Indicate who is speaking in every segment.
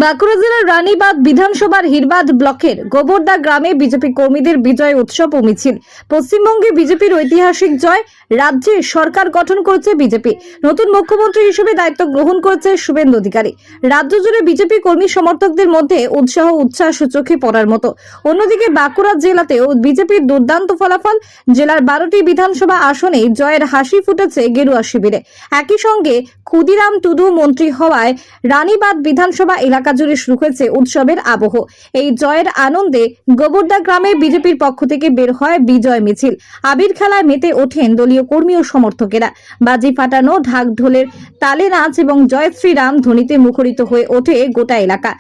Speaker 1: বাঁকুড়া জেলার রানীবাঁধ বিধানসভার হিরবাদ ব্লকের গোবরদা গ্রামে বিজেপি কর্মীদের বিজয় উৎসব ও মিছিল। পশ্চিমবঙ্গে বিজেপির ঐতিহাসিক জয়। রাজ্যে সরকার গঠন করেছে বিজেপি। নতুন মুখ্যমন্ত্রী হিসেবে দায়িত্ব গ্রহণ করেছে শুভেন্দু অধিকারী। রাজ্য জুড়ে বিজেপি কর্মী সমর্থকদের মধ্যে উৎসাহ উচ্ছ্বাস চোখে পড়ার মতো। অন্যদিকে বাঁকুড়া জেলাতেও বিজেপির দুর্দান্ত ফলাফল। জেলার 12টি বিধানসভা আসনে জয়ের হাসি ফুটেছে গেরুয়া শিবিরে। একই সঙ্গে ক্ষুদিরাম টুডু মন্ত্রী হওয়ায় রানীবাঁধ বিধানসভা এলাকা জুড়ে শুরু হয়েছে উৎসবের আবহ। এই জয়ের আনন্দে গোবরদা গ্রামে বিজেপির পক্ষ থেকে বের হয় বিজয় মিছিল। আবির খেলায় মেতে ওঠেন দলীয় কর্মী ও সমর্থকেরা। বাজি ফাটানো, ঢাক ঢোলের তালে নাচ এবং জয় শ্রীরাম ধ্বনিতে মুখরিত হয়ে ওঠে গোটা এলাকা।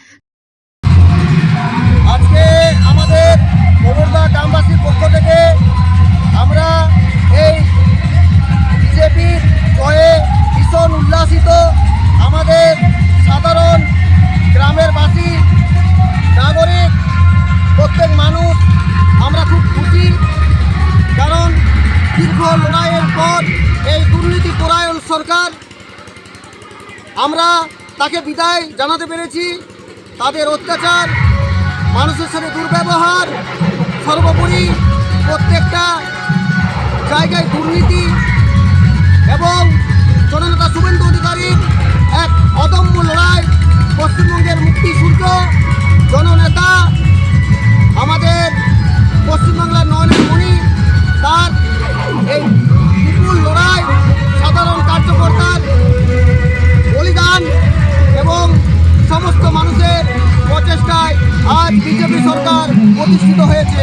Speaker 2: আজকে আমাদের গোবরদা গ্রামবাসীর পক্ষ থেকে আমরা এই বিজেপির জয়ে ভীষণ উল্লাসিত। আমাদের সাধারণ গ্রামের বাসী, নাগরিক, প্রত্যেক মানুষ আমরা খুব খুশি, কারণ দীর্ঘ লড়াইয়ের পর এই দুর্নীতি পরায়ণ সরকার আমরা তাকে বিদায় জানাতে পেরেছি। তাদের অত্যাচার, মানুষের সাথে দুর্ব্যবহার, সর্বোপরি প্রত্যেকটা জায়গায় দুর্নীতি এবং জননেতা শুভেন্দু অধিকারীর এক অদম্য লড়াই, পশ্চিমবঙ্গের মুক্তি সূর্য জননেতা, আমাদের পশ্চিমবাংলার নয়নের মণি, তার এই বিপুল লড়াই, সাধারণ কার্যকর্তার বলিদান এবং সমস্ত মানুষের প্রচেষ্টায় আজ বিজেপি সরকার প্রতিষ্ঠিত হয়েছে।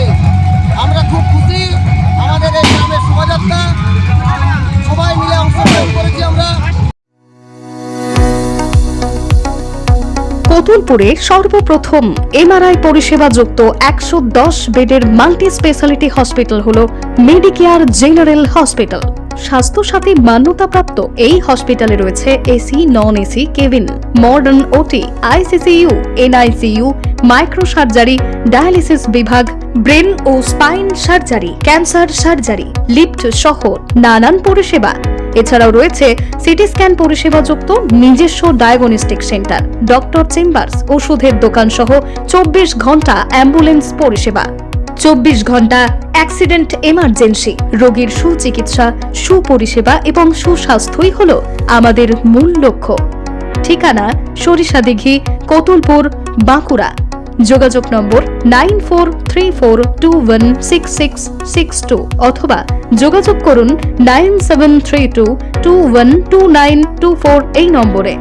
Speaker 2: আমরা খুব খুশি। আমাদের এই গ্রামের শোভাযাত্রা সবাই মিলে অংশগ্রহণ করেছি আমরা।
Speaker 3: কতুলপুরে সর্বপ্রথম এমআরআই পরিষেবা যুক্ত 110 বেডের মাল্টি স্পেশালিটি হসপিটাল হলো মেডিকেয়ার জেনারেল হসপিটাল। স্বাস্থ্যসাথী মান্যতাপ্রাপ্ত এই হসপিটালে রয়েছে AC, non AC cabin, modern OT, ICCU, NICU, micro surgery, dialysis বিভাগ, ব্রেন ও spine surgery, cancer surgery, lift সহ নানান পরিষেবা। এছাড়াও রয়েছে সিটি স্ক্যান পরিষেবা যুক্ত নিজস্ব ডায়াগনস্টিক সেন্টার, ডক্টর চেম্বার্স, ওষুধের দোকান সহ 24 ঘন্টা অ্যাম্বুলেন্স পরিষেবা। 24 ঘন্টা অ্যাক্সিডেন্ট এমার্জেন্সি। রোগীর সুচিকিৎসা, সুপরিষেবা এবং সুস্বাস্থ্যই হলো আমাদের মূল লক্ষ্য। ঠিকানা সরিষাদিঘি, কতুলপুর, বাঁকুড়া। যোগাযোগ নম্বর 9434216662 অথবা যোগাযোগ করুন 9732212924 এই নম্বরে।